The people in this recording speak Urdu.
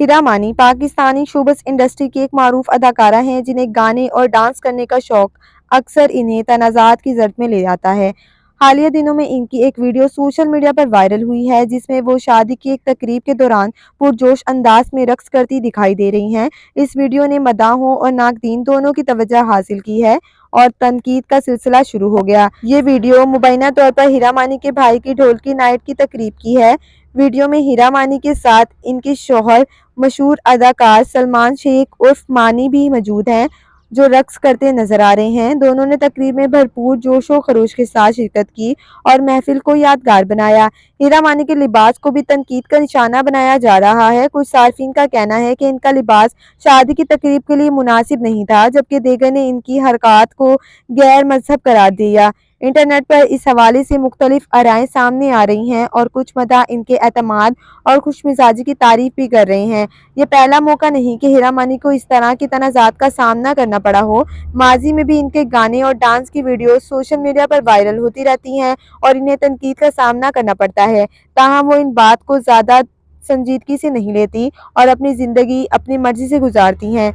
ہیرا مانی پاکستانی شوبز انڈسٹری کی ایک معروف اداکارہ ہیں جنہیں گانے اور ڈانس کرنے کا شوق اکثر انہیں تنازعات کی زرد میں لے جاتا ہے۔ حالیہ دنوں میں ان کی ایک ویڈیو سوشل میڈیا پر وائرل ہوئی ہے جس میں وہ شادی کی ایک تقریب کے دوران پرجوش انداز میں رقص کرتی دکھائی دے رہی ہیں۔ اس ویڈیو نے مداحوں اور ناقدین دونوں کی توجہ حاصل کی ہے اور تنقید کا سلسلہ شروع ہو گیا۔ یہ ویڈیو مبینہ طور پر ہیرا مانی کے بھائی کی ڈھولکی نائٹ کی تقریب کی ہے۔ ویڈیو میں ہیرا مانی کے ساتھ ان کے شوہر مشہور اداکار سلمان شیخ عرف مانی بھی موجود ہیں جو رقص کرتے نظر آ رہے ہیں۔ دونوں نے تقریب میں بھرپور جوش و خروش کے ساتھ شرکت کی اور محفل کو یادگار بنایا۔ ہیرا مانی کے لباس کو بھی تنقید کا نشانہ بنایا جا رہا ہے۔ کچھ صارفین کا کہنا ہے کہ ان کا لباس شادی کی تقریب کے لیے مناسب نہیں تھا جبکہ دیگر نے ان کی حرکات کو غیر مہذب قرار دیا۔ انٹرنیٹ پر اس حوالے سے مختلف آرائیں سامنے آ رہی ہیں اور کچھ مداح ان کے اعتماد اور خوش مزاجی کی تعریف بھی کر رہے ہیں۔ یہ پہلا موقع نہیں کہ ہیرا مانی کو اس طرح کی تنازعات کا سامنا کرنا پڑا ہو۔ ماضی میں بھی ان کے گانے اور ڈانس کی ویڈیوز سوشل میڈیا پر وائرل ہوتی رہتی ہیں اور انہیں تنقید کا سامنا کرنا پڑتا ہے، تاہم وہ ان بات کو زیادہ سنجیدگی سے نہیں لیتی اور اپنی زندگی اپنی مرضی سے گزارتی ہیں۔